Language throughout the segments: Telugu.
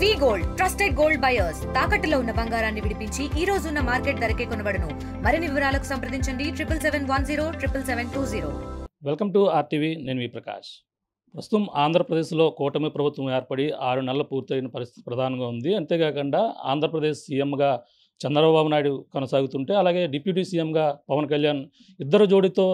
వి గోల్డ్ ట్రస్టెడ్ గోల్డ్ బయర్స్ తాకట్టులో ఉన్న బంగారాన్ని విడిపించి ఈ రోజు ఉన్న మార్కెట్ ధరకే కొనబడును. మరిన్ని వివరాలకు సంప్రదించండి 7710 వెల్కమ్ టు ఆర్టీవీ. నేను వి ప్రకాష్. ప్రస్తుతం ఆంధ్రప్రదేశ్లో కూటమి ప్రభుత్వం ఏర్పడి 6 నెలలు పూర్తయిన పరిస్థితి ప్రధానంగా ఉంది. అంతేకాకుండా ఆంధ్రప్రదేశ్ సీఎంగా చంద్రబాబు నాయుడు కొనసాగుతుంటే, అలాగే డిప్యూటీ సీఎంగా పవన్ కళ్యాణ్ ఇద్దరు జోడితో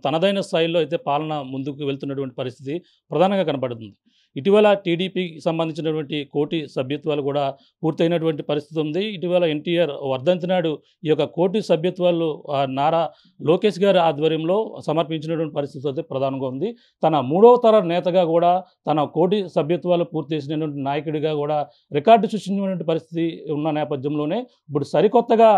తనదైన స్థాయిలో అయితే పాలన ముందుకు వెళ్తున్నటువంటి పరిస్థితి ప్రధానంగా కనబడుతుంది. ఇటీవల టీడీపీకి సంబంధించినటువంటి కోటి సభ్యత్వాలు కూడా పూర్తయినటువంటి పరిస్థితి ఉంది. ఇటీవల ఎన్టీఆర్ వర్ధంతి నాడు ఈ యొక్క కోటి సభ్యత్వాలు నారా లోకేష్ గారి ఆధ్వర్యంలో సమర్పించినటువంటి పరిస్థితి అయితే ప్రధానంగా ఉంది. తన 3వ తర నేతగా కూడా తన కోటి సభ్యత్వాలు పూర్తి చేసినటువంటి నాయకుడిగా కూడా రికార్డు సృష్టించినటువంటి పరిస్థితి ఉన్న నేపథ్యంలోనే ఇప్పుడు సరికొత్తగా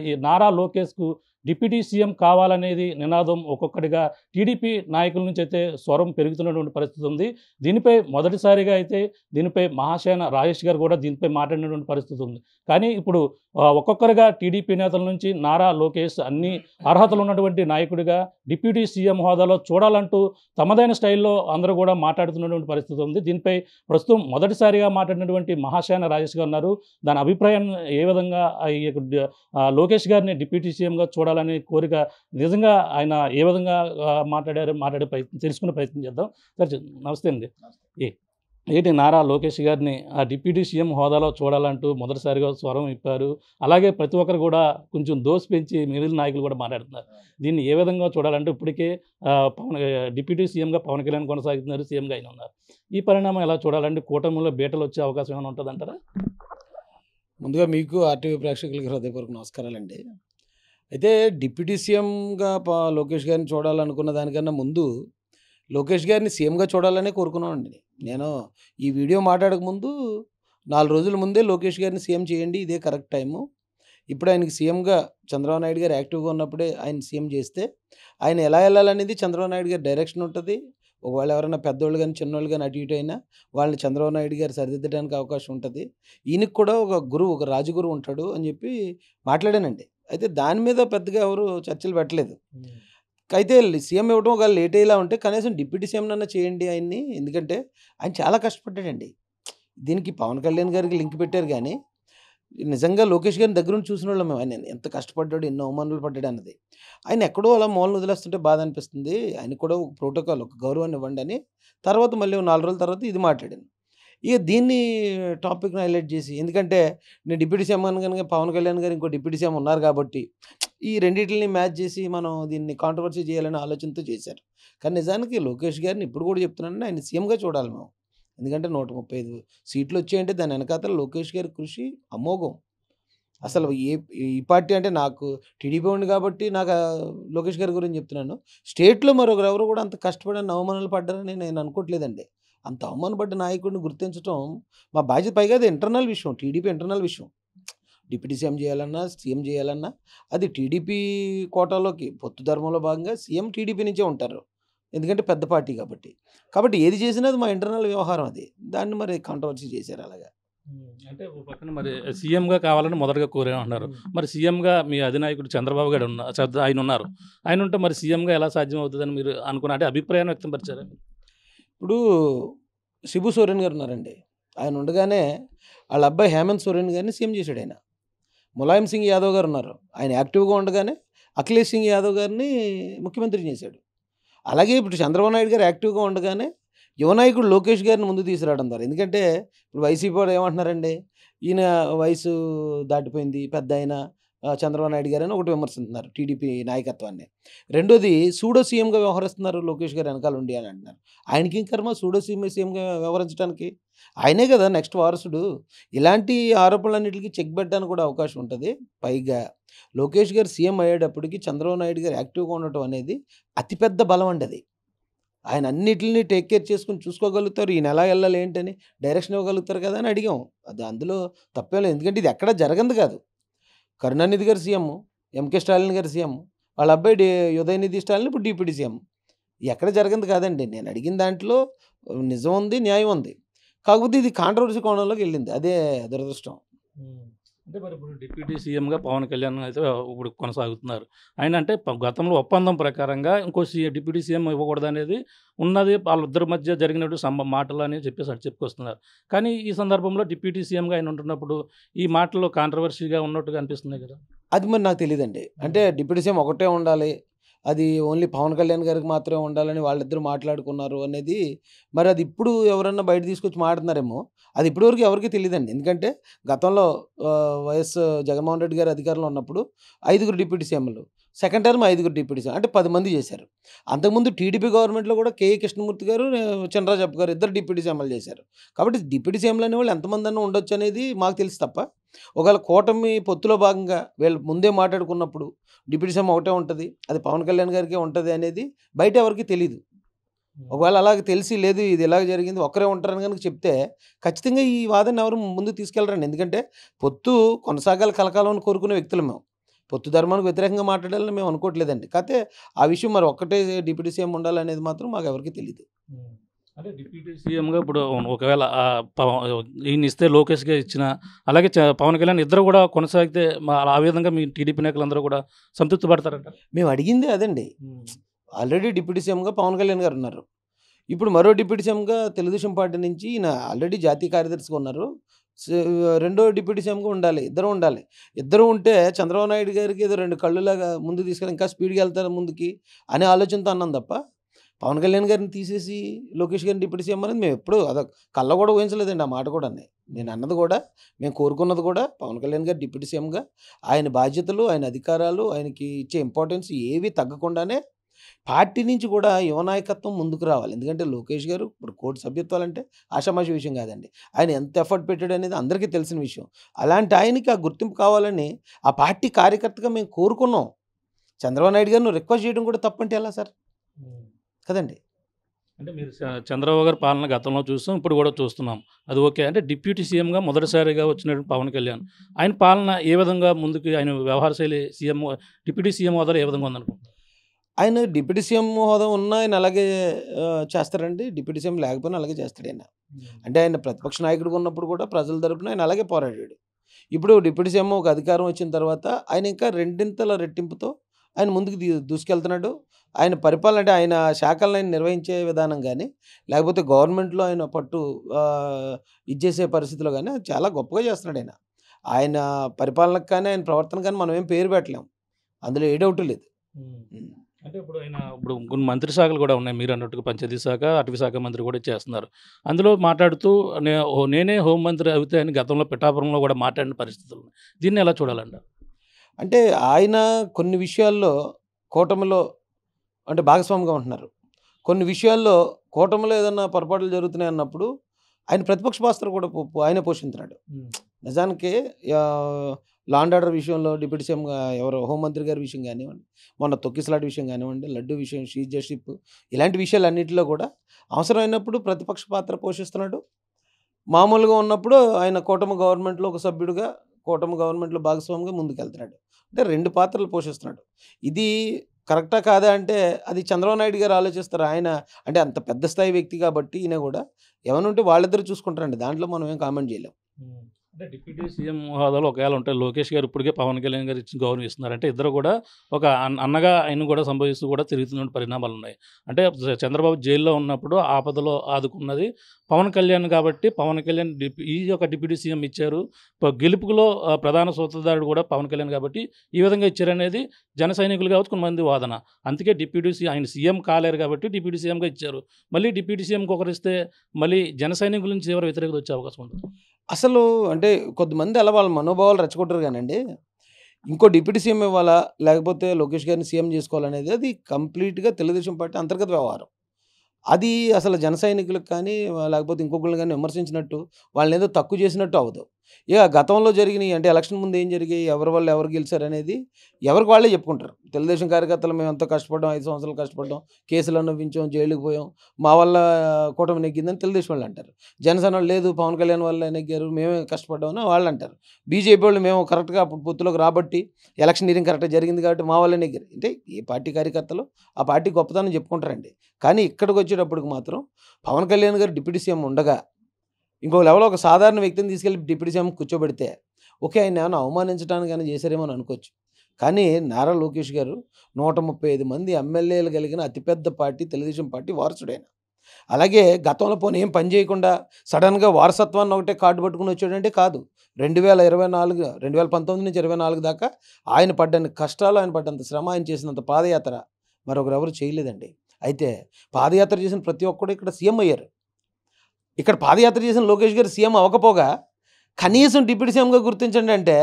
ఈ నారా లోకేష్కు డిప్యూటీ సీఎం కావాలనేది నినాదం ఒక్కొక్కటిగా టీడీపీ నాయకుల నుంచి అయితే స్వరం పెరుగుతున్నటువంటి పరిస్థితి ఉంది. దీనిపై మొదటిసారిగా అయితే దీనిపై మహాసేన రాజేష్ గారు కూడా దీనిపై మాట్లాడినటువంటి పరిస్థితి ఉంది. కానీ ఇప్పుడు ఒక్కొక్కరిగా టీడీపీ నేతల నుంచి నారా లోకేష్ అన్ని అర్హతలు ఉన్నటువంటి నాయకుడిగా డిప్యూటీ సీఎం హోదాలో చూడాలంటూ తమదైన స్టైల్లో అందరూ కూడా మాట్లాడుతున్నటువంటి పరిస్థితి ఉంది. దీనిపై ప్రస్తుతం మొదటిసారిగా మాట్లాడినటువంటి మహాసేన రాజేష్ గారు ఉన్నారు. దాని అభిప్రాయాన్ని ఏ విధంగా లోకేష్ గారిని డిప్యూటీ సీఎంగా చూడాలనే కోరిక నిజంగా ఆయన ఏ విధంగా మాట్లాడే తెలుసుకునే ప్రయత్నం చేద్దాం. సరే, నమస్తే అండి. ఏంటి నారా లోకేష్ గారిని ఆ డిప్యూటీ సీఎం హోదాలో చూడాలంటూ మొదటిసారిగా స్వరం ఇప్పారు. అలాగే ప్రతి ఒక్కరు కూడా కొంచెం దోసి పెంచి మిగిలిన నాయకులు కూడా మాట్లాడుతున్నారు. దీన్ని ఏ విధంగా చూడాలంటే ఇప్పటికే డిప్యూటీ సీఎంగా పవన్ కళ్యాణ్ కొనసాగుతున్నారు, సీఎంగా ఆయన ఉన్నారు. ఈ పరిణామం ఎలా చూడాలంటే కూటమిలో బీటలు వచ్చే అవకాశం ఏమైనా ఉంటుందంటారా? ముందుగా మీకు ఆర్టీవీ ప్రేక్షకులకి హృదయపూర్వక నమస్కారాలండి. అయితే డిప్యూటీ సీఎంగా లోకేష్ గారిని చూడాలనుకున్న దానికన్నా ముందు లోకేష్ గారిని సీఎంగా చూడాలనే కోరుకున్నామండి. నేను ఈ వీడియో మాట్లాడక ముందు 4 రోజుల ముందే లోకేష్ గారిని సీఎం చేయండి, ఇదే కరెక్ట్ టైము, ఇప్పుడు ఆయనకి సీఎంగా చంద్రబాబు నాయుడు గారు యాక్టివ్గా ఉన్నప్పుడే ఆయన సీఎం చేస్తే ఆయన ఎలా వెళ్ళాలనేది చంద్రబాబు నాయుడు గారి డైరెక్షన్ ఉంటుంది. ఒకవేళ ఎవరైనా పెద్దోళ్ళు కానీ చిన్నోళ్ళు కానీ అటు ఇటు అయినా వాళ్ళని చంద్రబాబు నాయుడు గారు సరిదిద్దడానికి అవకాశం ఉంటుంది. ఈయనకి కూడా ఒక గురువు, ఒక రాజగురువు ఉంటాడు అని చెప్పి మాట్లాడానండి. అయితే దాని మీద పెద్దగా ఎవరు చర్చలు పెట్టలేదు. అయితే సీఎం ఇవ్వడం ఒక లేట్ అయ్యేలా ఉంటే కనీసం డిప్యూటీ సీఎం అన్నా చేయండి ఆయన్ని. ఎందుకంటే ఆయన చాలా కష్టపడ్డాడండి. దీనికి పవన్ కళ్యాణ్ గారికి లింక్ పెట్టారు, కానీ నిజంగా లోకేష్ గారిని దగ్గర నుంచి చూసిన వాళ్ళం మేము. ఆయన ఎంత కష్టపడ్డాడు, ఎన్నో అవమానాలు పడ్డాడు అన్నది. ఆయన ఎక్కడో అలా మూలను వదిలేస్తుంటే బాధ అనిపిస్తుంది. ఆయన కూడా ఒక ప్రోటోకాల్, ఒక గౌరవాన్ని ఇవ్వండి అని తర్వాత మళ్ళీ 4 రోజుల తర్వాత ఇది మాట్లాడాను. ఇక దీన్ని టాపిక్ని హైలైట్ చేసి, ఎందుకంటే నేను డిప్యూటీ సీఎం కనుక పవన్ కళ్యాణ్ గారు ఇంకో డిప్యూటీ సీఎం ఉన్నారు కాబట్టి ఈ రెండింటిని మ్యాచ్ చేసి మనం దీన్ని కాంట్రవర్సీ చేయాలనే ఆలోచనతో చేశారు. కానీ నిజానికి లోకేష్ గారిని ఇప్పుడు కూడా చెప్తున్నానంటే ఆయన సీఎంగా చూడాలి మేము. ఎందుకంటే 135 సీట్లు వచ్చాయంటే దాని వెనకాతల లోకేష్ గారి కృషి అమోఘం. అసలు ఈ పార్టీ అంటే నాకు టీడీపీ ఉంది కాబట్టి నాకు లోకేష్ గారి గురించి చెప్తున్నాను. స్టేట్లో మరొకరు ఎవరు కూడా అంత కష్టపడని అవమానాలు పడ్డారని నేను అనుకోవట్లేదండి. అంత అవమానపడ్డ నాయకుడిని గుర్తించడం మా బాధ్యత. పైగా అది ఇంటర్నల్ విషయం, టీడీపీ ఇంటర్నల్ విషయం. డిప్యూటీ సీఎం చేయాలన్నా సీఎం చేయాలన్నా అది టీడీపీ కోటాలోకి పొత్తు ధర్మంలో భాగంగా సీఎం టీడీపీ నుంచే ఉంటారు. ఎందుకంటే పెద్ద పార్టీ కాబట్టి ఏది చేసినా అది మా ఇంటర్నల్ వ్యవహారం. అది దాన్ని మరి కాంట్రవర్సీ చేశారు. అలాగా అంటే ఓ పక్కన మరి సీఎంగా కావాలని మొదటగా కోరేమంటున్నారు. మరి సీఎంగా మీ అధినాయకుడు చంద్రబాబు గారు ఆయన ఉన్నారు. ఆయన ఉంటే మరి సీఎంగా ఎలా సాధ్యం అవుతుందని మీరు అనుకున్న అంటే అభిప్రాయాన్ని వ్యక్తపరిచారు. ఇప్పుడు శిబు సోరెన్ గారు ఉన్నారండి. ఆయన ఉండగానే వాళ్ళ అబ్బాయి హేమంత్ సోరెన్ గారిని సీఎం చేశాడు ఆయన. ములాయం సింగ్ యాదవ్ గారు ఉన్నారు. ఆయన యాక్టివ్గా ఉండగానే అఖిలేష్ సింగ్ యాదవ్ గారిని ముఖ్యమంత్రి చేశాడు. అలాగే ఇప్పుడు చంద్రబాబు నాయుడు గారు యాక్టివ్గా ఉండగానే యువనాయకుడు లోకేష్ గారిని ముందు తీసుకురావడం ద్వారా. ఎందుకంటే ఇప్పుడు వైసీపీ వాడు ఏమంటున్నారండి, ఈయన వయసు దాటిపోయింది, పెద్ద ఆయన చంద్రబాబు నాయుడు గారు అని ఒకటి విమర్శిస్తున్నారు టీడీపీ నాయకత్వాన్ని. రెండోది సూడో సీఎంగా వ్యవహరిస్తున్నారు లోకేష్ గారు వెనకాల ఉండి అని అంటున్నారు. ఆయనకి ఇంకర్మ సూడో సీఎంగా వ్యవహరించడానికి, ఆయనే కదా నెక్స్ట్ వారసుడు. ఇలాంటి ఆరోపణలన్నింటికి చెక్ పెట్టడానికి కూడా అవకాశం ఉంటుంది. పైగా లోకేష్ గారు సీఎం అయ్యేటప్పటికి చంద్రబాబు నాయుడు గారు యాక్టివ్గా ఉండటం అనేది అతిపెద్ద బలం అండి. అది ఆయన అన్నిటిని టేక్ కేర్ చేసుకుని చూసుకోగలుగుతారు. ఈయన ఎలా వెళ్ళాలి ఏంటని డైరెక్షన్ ఇవ్వగలుగుతారు కదా అని అడిగాం. అది అందులో తప్పేం లేదు. ఎందుకంటే ఇది ఎక్కడ జరగదు కాదు. కరుణానిధి గారు సీఎం, ఎంకే స్టాలిన్ గారు సీఎం, వాళ్ళ అబ్బాయి ఉదయనిధి స్టాలిన్ ఇప్పుడు డిప్యూటీ సీఎం. ఎక్కడ జరగదు కాదండి. నేను అడిగిన దాంట్లో నిజం ఉంది, న్యాయం ఉంది. కాకపోతే ఇది కాంట్రవర్సీ కోణంలోకి వెళ్ళింది. అదే దురదృష్టం. అంటే మరి ఇప్పుడు డిప్యూటీ సీఎంగా పవన్ కళ్యాణ్ అయితే ఇప్పుడు కొనసాగుతున్నారు. ఆయన అంటే గతంలో ఒప్పందం ప్రకారంగా ఇంకో డిప్యూటీ సీఎం ఇవ్వకూడదు అనేది ఉన్నది. వాళ్ళిద్దరి మధ్య జరిగినటువంటి మాటలు అని చెప్పేసి అటు చెప్పుకొస్తున్నారు. కానీ ఈ సందర్భంలో డిప్యూటీ సీఎంగా ఆయన ఉంటున్నప్పుడు ఈ మాటలు కాంట్రవర్సీగా ఉన్నట్టుగా అనిపిస్తున్నాయి కదా. అది మరి నాకు తెలియదండి. అంటే డిప్యూటీ సీఎం ఒకటే ఉండాలి, అది ఓన్లీ పవన్ కళ్యాణ్ గారికి మాత్రమే ఉండాలని వాళ్ళిద్దరు మాట్లాడుకున్నారు అనేది మరి అది ఇప్పుడు ఎవరన్నా బయట తీసుకొచ్చి మాట్లాడుతున్నారేమో. అది ఇప్పటివరకు ఎవరికి తెలియదండి. ఎందుకంటే గతంలో వైఎస్ జగన్మోహన్ రెడ్డి గారు అధికారంలో ఉన్నప్పుడు 5గురు డిప్యూటీ సీఎంలు, సెకండ్ టర్మ్ 5గురు డిప్యూటీ సీఎం, అంటే 10 మంది చేశారు. అంతకుముందు టీడీపీ గవర్నమెంట్లో కూడా కేఈ కృష్ణమూర్తి గారు, చంద్రరాజప్ప గారు ఇద్దరు డిప్యూటీ సీఎంలు చేశారు. కాబట్టి డిప్యూటీ సీఎంలు అనేవాళ్ళు ఎంతమంది అన్నా ఉండొచ్చు అనేది మాకు తెలుసు తప్ప, ఒకవేళ కూటమి పొత్తులో భాగంగా వీళ్ళు ముందే మాట్లాడుకున్నప్పుడు డిప్యూటీ సీఎం ఒకటే ఉంటుంది, అది పవన్ కళ్యాణ్ గారికే ఉంటుంది అనేది బయట ఎవరికి తెలియదు. ఒకవేళ అలాగ తెలిసి లేదు ఇది ఎలాగ జరిగింది ఒక్కరే ఉంటారని కనుక చెప్తే ఖచ్చితంగా ఈ వాదన ఎవరు ముందుకు తీసుకెళ్లరండి. ఎందుకంటే పొత్తు కొనసాగాలి కలకాలం అని కోరుకునే వ్యక్తులు మేము. పొత్తు ధర్మానికి వ్యతిరేకంగా మాట్లాడాలని మేము అనుకోవట్లేదండి. కాకపోతే ఆ విషయం మరి ఒక్కటే డిప్యూటీ సీఎం ఉండాలనేది మాత్రం మాకు ఎవరికి తెలియదు. అంటే డిప్యూటీ సీఎంగా ఇప్పుడు ఒకవేళ ఈయన ఇస్తే లోకేష్గా ఇచ్చిన, అలాగే పవన్ కళ్యాణ్ ఇద్దరు కూడా కొనసాగితే ఆ విధంగా మీ టీడీపీ నాయకులందరూ కూడా సంతృప్తి పడతారంట. మేము అడిగిందే అదండి. ఆల్రెడీ డిప్యూటీ సీఎంగా పవన్ కళ్యాణ్ గారు ఉన్నారు. ఇప్పుడు మరో డిప్యూటీ సీఎంగా తెలుగుదేశం పార్టీ నుంచి ఈయన ఆల్రెడీ జాతీయ కార్యదర్శిగా ఉన్నారు. రెండో డిప్యూటీ సీఎంగా ఉండాలి, ఇద్దరు ఉండాలి. ఇద్దరు ఉంటే చంద్రబాబు నాయుడు గారికి ఏదో 2 కళ్ళులాగా ముందు తీసుకెళ్ళి ఇంకా స్పీడ్గా వెళ్తారు ముందుకి అనే ఆలోచనతో అన్నాం తప్ప, పవన్ కళ్యాణ్ గారిని తీసేసి లోకేష్ గారిని డిప్యూటీ సీఎం అనేది మేము ఎప్పుడు అదొక కళ్ళ కూడా ఊహించలేదండి. ఆ మాట కూడా నేను అన్నది కూడా, మేము కోరుకున్నది కూడా పవన్ కళ్యాణ్ గారు డిప్యూటీ సీఎంగా ఆయన బాధ్యతలు, ఆయన అధికారాలు, ఆయనకి ఇచ్చే ఇంపార్టెన్స్ ఏవి తగ్గకుండానే పార్టీ నుంచి కూడా యువ నాయకత్వం ముందుకు రావాలి. ఎందుకంటే లోకేష్ గారు ఇప్పుడు కోర్టు సభ్యత్వాలంటే ఆషామాషి విషయం కాదండి. ఆయన ఎంత ఎఫర్ట్ పెట్టాడు అనేది అందరికీ తెలిసిన విషయం. అలాంటి ఆయనకి ఆ గుర్తింపు కావాలని ఆ పార్టీ కార్యకర్తగా మేము కోరుకున్నాం. చంద్రబాబు నాయుడు గారిని రిక్వెస్ట్ చేయడం కూడా తప్పంటే ఎలా సార్? కదండి. అంటే మీరు చంద్రబాబు గారి పాలన గతంలో చూస్తాం, ఇప్పుడు కూడా చూస్తున్నాం. అది ఓకే. అంటే డిప్యూటీ సీఎంగా మొదటిసారిగా వచ్చినటువంటి పవన్ కళ్యాణ్, ఆయన పాలన ఏ విధంగా ముందుకు, ఆయన వ్యవహార శైలి సీఎం డిప్యూటీ సీఎం హోదాలో ఏ విధంగా ఉందనుకుంటున్నారు? ఆయన డిప్యూటీ సీఎం హోదా ఉన్న ఆయన అలాగే చేస్తారండి. డిప్యూటీ సీఎం లేకపోయినా అలాగే చేస్తాడు ఆయన. అంటే ఆయన ప్రతిపక్ష నాయకుడిగా ఉన్నప్పుడు కూడా ప్రజల తరపున ఆయన అలాగే పోరాడాడు. ఇప్పుడు డిప్యూటీ సీఎం ఒక అధికారం వచ్చిన తర్వాత ఆయన ఇంకా రెండింతల రెట్టింపుతో ఆయన ముందుకు దూసుకెళ్తున్నాడు. ఆయన పరిపాలన అంటే ఆయన శాఖలను ఆయన నిర్వహించే విధానం కానీ, లేకపోతే గవర్నమెంట్లో ఆయన పట్టు ఇచ్చేసే పరిస్థితిలో కానీ చాలా గొప్పగా చేస్తున్నాడు ఆయన. ఆయన పరిపాలనకు కానీ ఆయన ప్రవర్తన కానీ మనం ఏం పేరు పెట్టలేము, అందులో ఏ డౌట్ లేదు. అంటే ఇప్పుడు ఆయన కొన్ని మంత్రి శాఖలు కూడా ఉన్నాయి. మీరు అన్నట్టుగా పంచాయతీ శాఖ, అటవీ శాఖ మంత్రి కూడా చేస్తున్నారు. అందులో మాట్లాడుతూ నేనే హోంమంత్రి అవుతే అని గతంలో పిఠాపురంలో కూడా మాట్లాడిన పరిస్థితులు ఉన్నాయి. దీన్ని ఎలా చూడాలంట? అంటే ఆయన కొన్ని విషయాల్లో కూటమిలో అంటే భాగస్వామిగా ఉంటున్నారు. కొన్ని విషయాల్లో కూటమిలో ఏదన్నా పొరపాట్లు జరుగుతున్నాయి అన్నప్పుడు ఆయన ప్రతిపక్ష పాత్ర కూడా ఆయనే పోషిస్తున్నాడు. నిజానికి లా అండ్ ఆర్డర్ విషయంలో డిప్యూటీ సీఎంగా ఎవరో హోంమంత్రి గారి విషయం కానివ్వండి, మొన్న తొక్కిసలాట విషయం కానివ్వండి, లడ్డు విషయం, సీజర్షిప్, ఇలాంటి విషయాలన్నింటిలో కూడా అవసరమైనప్పుడు ప్రతిపక్ష పాత్ర పోషిస్తున్నాడు. మామూలుగా ఉన్నప్పుడు ఆయన కూటమి గవర్నమెంట్లో ఒక సభ్యుడిగా, కూటమి గవర్నమెంట్లో భాగస్వామిగా ముందుకెళ్తున్నాడు. అంటే 2 పాత్రలు పోషిస్తున్నాడు. ఇది కరెక్టా కాదా అంటే అది చంద్రబాబు నాయుడు గారు ఆలోచిస్తారు. ఆయన అంటే అంత పెద్ద స్థాయి వ్యక్తి కాబట్టి ఈయన కూడా ఏమైనా ఉంటే వాళ్ళిద్దరు చూసుకుంటారండి. దాంట్లో మనం ఏం కామెంట్ చేయలేం. అంటే డిప్యూటీ సీఎం హోదాలో ఒకవేళ ఉంటే లోకేష్ గారు ఇప్పటికే పవన్ కళ్యాణ్ గారు ఇచ్చి గౌరవం ఇస్తున్నారు. అంటే ఇద్దరు కూడా ఒక అన్నగా ఆయన కూడా సంభవిస్తూ కూడా తిరుగుతున్న పరిణామాలు ఉన్నాయి. అంటే చంద్రబాబు జైల్లో ఉన్నప్పుడు ఆపదలో ఆదుకున్నది పవన్ కళ్యాణ్ కాబట్టి పవన్ కళ్యాణ్ ఈ యొక్క డిప్యూటీ సీఎం ఇచ్చారు. గెలుపులో ప్రధాన సూత్రధారుడు కూడా పవన్ కళ్యాణ్ కాబట్టి ఈ విధంగా ఇచ్చారనేది జన సైనికులు కావచ్చు కొంతమంది వాదన. అందుకే ఆయన సీఎం కాలేరు కాబట్టి డిప్యూటీ సీఎంగా ఇచ్చారు. మళ్ళీ డిప్యూటీ సీఎంకి ఒకరిస్తే మళ్ళీ జన సైనికుల నుంచి ఎవరు వ్యతిరేకత వచ్చే అవకాశం ఉంటుంది. అసలు అంటే కొంతమంది అలా వాళ్ళ మనోభావాలు రెచ్చగొట్టరు కానండి. ఇంకో డిప్యూటీ సీఎం ఇవ్వాలా లేకపోతే లోకేష్ గారిని సీఎం చేసుకోవాలనేది అది కంప్లీట్గా తెలుగుదేశం పార్టీ అంతర్గత వ్యవహారం. అది అసలు జన సైనికులకు కానీ లేకపోతే ఇంకొకళ్ళు కానీ విమర్శించినట్టు వాళ్ళని ఏదో తక్కువ చేసినట్టు అవ్వదు. ఇక గతంలో జరిగినాయి అంటే ఎలక్షన్ ముందు ఏం జరిగాయి, ఎవరి వల్ల ఎవరు గెలిచారు అనేది ఎవరికి వాళ్ళే చెప్పుకుంటారు. తెలుగుదేశం కార్యకర్తలు మేము ఎంతో కష్టపడ్డాం, 5 సంవత్సరాలు కష్టపడ్డాం, కేసులు అనుభవించాం, జైలుకి పోయాం, మా వల్ల కూటమి నెగ్గిందని తెలుగుదేశం వాళ్ళు అంటారు. జనసేన వాళ్ళు లేదు పవన్ కళ్యాణ్ వల్ల నెగ్గారు, మేమే కష్టపడ్డామని వాళ్ళు అంటారు. బీజేపీ వాళ్ళు మేము కరెక్ట్గా అప్పుడు పొత్తులోకి రాబట్టి ఎలక్షనీరింగ్ కరెక్ట్గా జరిగింది కాబట్టి మా వల్ల నెగ్గారు. అంటే ఏ పార్టీ కార్యకర్తలు ఆ పార్టీ గొప్పతనం చెప్పుకుంటారండి. కానీ ఇక్కడికి వచ్చేటప్పటికి మాత్రం పవన్ కళ్యాణ్ గారు డిప్యూటీ సీఎం ఉండగా ఇంకో లెవెల్లో ఒక సాధారణ వ్యక్తిని తీసుకెళ్ళి డిప్యూటీ సీఎం కూర్చోబెడితే ఓకే, ఆయన ఏమైనా అవమానించడానికైనా చేశారేమో అని అనుకోవచ్చు. కానీ నారా లోకేష్ గారు 135 మంది ఎమ్మెల్యేలు కలిగిన అతిపెద్ద పార్టీ తెలుగుదేశం పార్టీ వారసుడైన. అలాగే గతంలో పోనీ ఏం పని చేయకుండా సడన్గా వారసత్వాన్ని ఒకటే కార్డు పట్టుకుని వచ్చాడంటే కాదు. 2024 2019 నుంచి 24 దాకా ఆయన పడ్డన్ని కష్టాలు, ఆయన పడ్డంత శ్రమ, ఆయన చేసినంత పాదయాత్ర మరొకరెవరు చేయలేదండి. అయితే పాదయాత్ర చేసిన ప్రతి ఒక్కడు ఇక్కడ సీఎం అయ్యారు. ఇక్కడ పాదయాత్ర చేసిన లోకేష్ గారు సీఎం అవ్వకపోగా కనీసం డిప్యూటీ సీఎంగా గుర్తించండి అంటే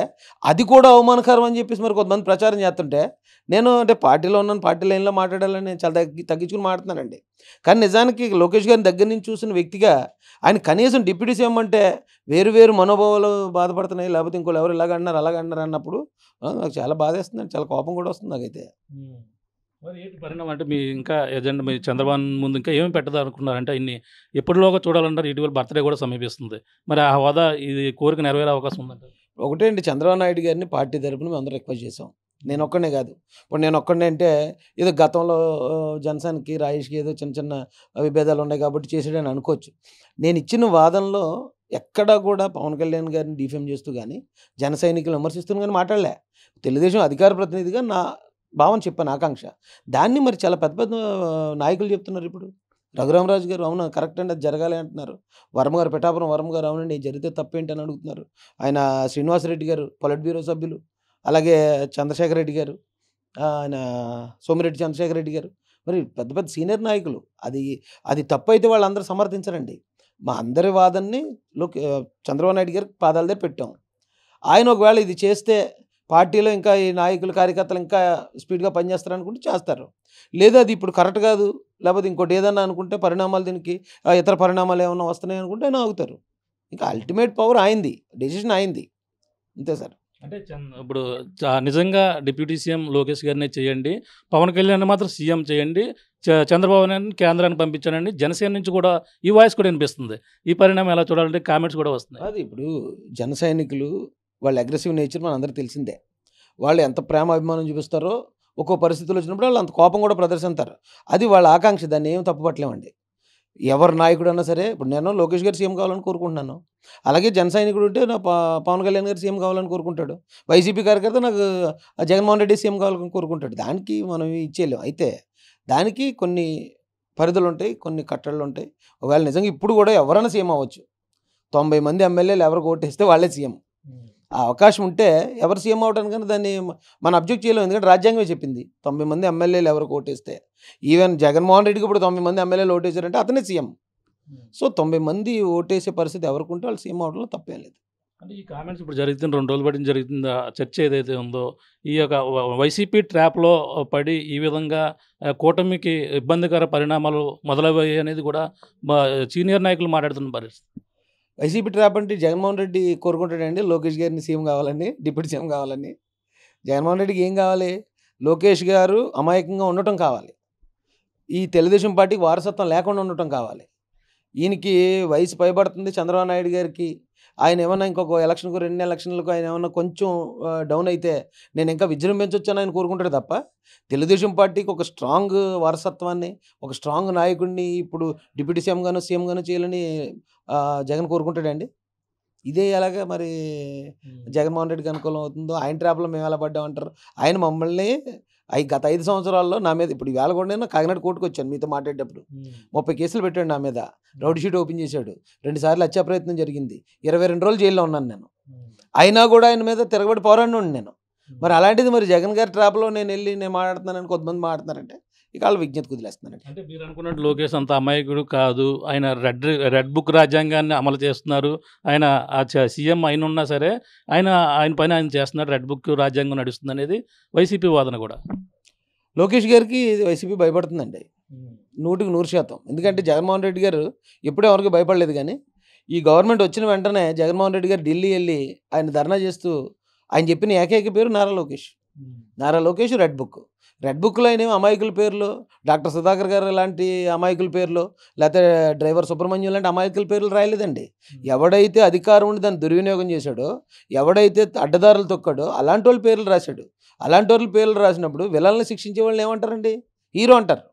అది కూడా అవమానకరం అని చెప్పేసి మరి కొంతమంది ప్రచారం చేస్తుంటే, నేను అంటే పార్టీలో ఉన్నాను, పార్టీ లైన్లో మాట్లాడాలని నేను చాలా తగ్గించుకుని మాట్లాడుతున్నానండి. కానీ నిజానికి లోకేష్ గారిని దగ్గర నుంచి చూసిన వ్యక్తిగా ఆయన కనీసం డిప్యూటీ సీఎం అంటే వేరు వేరు మనోభావాలు బాధపడుతున్నాయి, లేకపోతే ఇంకోళ్ళు ఎవరు ఇలాగన్నారు అలాగన్నారు అన్నప్పుడు నాకు చాలా బాధేస్తుందండి, చాలా కోపం కూడా వస్తుంది నాకైతే. మరి ఏంటి పరిణామం అంటే మీ ఇంకా ఎజెండా మీ చంద్రబాబు ముందు ఇంకా ఏమి పెట్టదనుకున్నారంటే ఇన్ని ఎప్పటిలోగా చూడాలంటారు. ఇటీవల బర్త్డే కూడా సమీపిస్తుంది. మరి ఆ హోదా ఇది కోరిక నెరవేరే అవకాశం ఉందంటారు. ఒకటే అండి, చంద్రబాబు నాయుడు గారిని పార్టీ తరపున మేము అందరూ రిక్వెస్ట్ చేసాం. నేను ఒక్కడే కాదు, ఇప్పుడు నేను ఒక్కడే అంటే ఏదో గతంలో జనసేనకి రాజేష్కి ఏదో చిన్న చిన్న విభేదాలు ఉన్నాయి కాబట్టి చేసాడని అనుకోవచ్చు. నేను ఇచ్చిన వాదనలో ఎక్కడా కూడా పవన్ కళ్యాణ్ గారిని డిఫేమ్ చేస్తూ కానీ జన సైనికులు విమర్శిస్తూ కానీ మాట్లాడలే. తెలుగుదేశం అధికార ప్రతినిధిగా నా భావన చెప్పాను, ఆకాంక్ష. దాన్ని మరి చాలా పెద్ద పెద్ద నాయకులు చెప్తున్నారు. ఇప్పుడు రఘురామరాజు గారు అవును కరెక్ట్ అండి, అది జరగాలి అంటున్నారు. వర్మ గారు, పిఠాపురం వర్మ గారు అవునండి జరిగితే తప్పేంటి అని అడుగుతున్నారు. ఆయన శ్రీనివాసరెడ్డి గారు పొలిట్ బ్యూరో సభ్యులు, అలాగే చంద్రశేఖర్ రెడ్డి గారు, ఆయన సోమిరెడ్డి చంద్రశేఖర్ రెడ్డి గారు, మరి పెద్ద పెద్ద సీనియర్ నాయకులు. అది తప్పు అయితే వాళ్ళందరూ సమర్థించరండి. మా అందరి వాదనని చంద్రబాబు నాయుడు గారికి పాదాల దగ్గర పెట్టాం. ఆయన ఒకవేళ ఇది చేస్తే పార్టీలో ఇంకా ఈ నాయకులు కార్యకర్తలు ఇంకా స్పీడ్గా పనిచేస్తారనుకుంటే చేస్తారు. లేదా అది ఇప్పుడు కరెక్ట్ కాదు, లేకపోతే ఇంకోటి ఏదన్నా అనుకుంటే పరిణామాలు దీనికి ఇతర పరిణామాలు ఏమైనా వస్తున్నాయి అనుకుంటే ఆయన ఆగుతారు. ఇంకా అల్టిమేట్ పవర్ అయింది, డెసిషన్ అయింది, అంతే సార్. అంటే ఇప్పుడు నిజంగా డిప్యూటీ సీఎం లోకేష్ గారినే చేయండి, పవన్ కళ్యాణ్ మాత్రం సీఎం చేయండి, చంద్రబాబు నాయుడు కేంద్రానికి పంపించానండి. జనసేన నుంచి కూడా ఈ వాయిస్ కూడా వినిపిస్తుంది. ఈ పరిణామం ఎలా చూడాలంటే కామెంట్స్ కూడా వస్తున్నాయి. అది ఇప్పుడు జన సైనికులు వాళ్ళ అగ్రెసివ్ నేచర్ మన అందరికీ తెలిసిందే. వాళ్ళు ఎంత ప్రేమ అభిమానం చూపిస్తారో ఒక్కో పరిస్థితులు వచ్చినప్పుడు వాళ్ళు అంత కోపం కూడా ప్రదర్శిస్తారు. అది వాళ్ళ ఆకాంక్ష, దాన్ని ఏం తప్పుపట్టలేమండి. ఎవరు నాయకుడు అన్నా సరే, ఇప్పుడు నేను లోకేష్ గారు సీఎం కావాలని కోరుకుంటున్నాను. అలాగే జన సైనికుడు ఉంటే నా పవన్ కళ్యాణ్ గారు సీఎం కావాలని కోరుకుంటాడు. వైసీపీ కార్యకర్త నాకు జగన్మోహన్ రెడ్డి సీఎం కావాలని కోరుకుంటాడు. దానికి మనం ఇచ్చేయలేం. అయితే దానికి కొన్ని పరిధులు ఉంటాయి, కొన్ని కట్టళ్ళు ఉంటాయి. ఒకవేళ నిజంగా ఇప్పుడు కూడా ఎవరైనా సీఎం అవ్వచ్చు. 90 మంది ఎమ్మెల్యేలు ఎవరికి ఓటేస్తే వాళ్ళే సీఎం. ఆ అవకాశం ఉంటే ఎవరు సీఎం అవడానికి దాన్ని మనం అబ్జెక్ట్ చేయలేము. ఎందుకంటే రాజ్యాంగమే చెప్పింది 90 మంది ఎమ్మెల్యేలు ఎవరికి ఓటేస్తే. ఈవెన్ జగన్మోహన్ రెడ్డికి ఇప్పుడు 90 మంది ఎమ్మెల్యేలు ఓటేశారంటే అతనే సీఎం. సో 90 మంది ఓటేసే పరిస్థితి ఎవరికి ఉంటే వాళ్ళు సీఎం అవడంలో తప్పేం లేదు. అంటే ఈ కామెంట్స్ ఇప్పుడు జరుగుతుంది 2 రోజులు పడిన జరుగుతుంది చర్చ ఏదైతే ఉందో, ఈ యొక్క వైసీపీ ట్రాప్లో పడి ఈ విధంగా కూటమికి ఇబ్బందికర పరిణామాలు మొదలయ్యాయి అనేది కూడా సీనియర్ నాయకులు మాట్లాడుతున్న పరిస్థితి. వైసీపీ ట్రాప్ అంటే జగన్మోహన్ రెడ్డి కోరుకుంటాడండి లోకేష్ గారిని సీఎం కావాలని, డిప్యూటీ సీఎం కావాలని. జగన్మోహన్ రెడ్డికి ఏం కావాలి? లోకేష్ గారు అమాయకంగా ఉండటం కావాలి. ఈ తెలుగుదేశం పార్టీకి వారసత్వం లేకుండా ఉండటం కావాలి. ఈయనకి వయసు పైబడుతుంది చంద్రబాబు నాయుడు గారికి. ఆయన ఏమన్నా ఇంకొక ఎలక్షన్కు 2 ఎలక్షన్లకు ఆయన ఏమన్నా కొంచెం డౌన్ అయితే నేను ఇంకా విజృంభించొచ్చని ఆయన కోరుకుంటాడు తప్ప తెలుగుదేశం పార్టీకి ఒక స్ట్రాంగ్ వారసత్వాన్ని, ఒక స్ట్రాంగ్ నాయకుడిని ఇప్పుడు డిప్యూటీ సీఎంగానో సీఎంగానో చేయాలని జగన్ కోరుకుంటాడండి. ఇదే ఎలాగా మరి జగన్మోహన్ రెడ్డికి అనుకూలం అవుతుందో, ఆయన ట్రాప్లో మేము ఎలా పడ్డామంటారు. ఆయన మమ్మల్ని గత 5 సంవత్సరాల్లో నా మీద, ఇప్పుడు వేళ కూడా నేను కాకినాడ కోర్టుకు వచ్చాను మీతో మాట్లాడేటప్పుడు, 30 కేసులు పెట్టాడు నా మీద. రౌడీ షీట్ ఓపెన్ చేశాడు. 2 సార్లు హత్యా ప్రయత్నం జరిగింది. 22 రోజులు జైల్లో ఉన్నాను నేను. అయినా కూడా ఆయన మీద తిరగబడి పోరాడినండి నేను. మరి అలాంటిది మరి జగన్ గారి ట్రాప్లో నేను మాట్లాడుతున్నానని కొంతమంది మాట్లాడుతున్నారంటే ఇక వాళ్ళు విజ్ఞత కుదిలేస్తున్నారండి. అంటే మీరు అనుకున్నట్టు లోకేష్ అంత అమాయకుడు కాదు. ఆయన రెడ్ బుక్ రాజ్యాంగాన్ని అమలు చేస్తున్నారు. ఆయన సీఎం అయిన ఉన్నా సరే ఆయన పైన ఆయన చేస్తున్నారు. రెడ్ బుక్ రాజ్యాంగం నడుస్తుంది అనేది వైసీపీ వాదన కూడా. లోకేష్ గారికి వైసీపీ భయపడుతుందండి 100%. ఎందుకంటే జగన్మోహన్ రెడ్డి గారు ఎప్పుడూ ఎవరికి భయపడలేదు. కానీ ఈ గవర్నమెంట్ వచ్చిన వెంటనే జగన్మోహన్ రెడ్డి గారు ఢిల్లీ వెళ్ళి ఆయన ధర్నా చేస్తూ ఆయన చెప్పిన ఏకైక పేరు నారా లోకేష్. నారా లోకేష్ రెడ్ బుక్లో ఆయన అమాయకుల పేర్లు, డాక్టర్ సుధాకర్ గారు లాంటి అమాయకుల పేర్లు, లేకపోతే డ్రైవర్ సుబ్రహ్మణ్యం లాంటి అమాయకుల పేర్లు రాయలేదండి. ఎవడైతే అధికారం ఉండి దాన్ని దుర్వినియోగం చేశాడో, ఎవడైతే అడ్డదారులు తొక్కాడో అలాంటి వాళ్ళ పేర్లు రాశాడు. అలాంటి వాళ్ళ పేర్లు రాసినప్పుడు విలన్లను శిక్షించే వాళ్ళని ఏమంటారండి? హీరో అంటారు.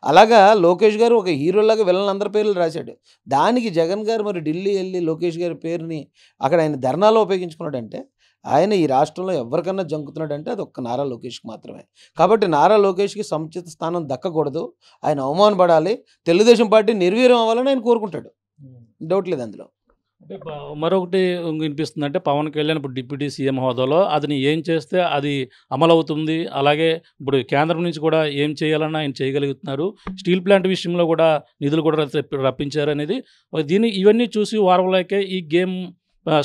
అలాగా లోకేష్ గారు ఒక హీరోలాగా విలన్ అందరి పేర్లు రాశాడు. దానికి జగన్ గారు మరి ఢిల్లీ వెళ్ళి లోకేష్ గారి పేరుని అక్కడ ఆయన ధర్నాలో ఉపయోగించుకున్నాడంటే ఆయన ఈ రాష్ట్రంలో ఎవరికన్నా జంకుతున్నాడంటే అది ఒక్క నారా లోకేష్కి మాత్రమే. కాబట్టి నారా లోకేష్కి సముచిత స్థానం దక్కకూడదు, ఆయన అవమానపడాలి, తెలుగుదేశం పార్టీ నిర్వీర్యం అవ్వాలని ఆయన కోరుకుంటాడు. డౌట్ లేదు అందులో. అంటే మరొకటి వినిపిస్తుంది, అంటే పవన్ కళ్యాణ్ ఇప్పుడు డిప్యూటీ సీఎం హోదాలో అతను ఏం చేస్తే అది అమలవుతుంది, అలాగే ఇప్పుడు కేంద్రం నుంచి కూడా ఏం చేయాలన్నా ఆయన చేయగలుగుతున్నారు, స్టీల్ ప్లాంట్ విషయంలో కూడా నిధులు కూడా రప్పించారు అనేది ఇవన్నీ చూసి వారంలోకే ఈ గేమ్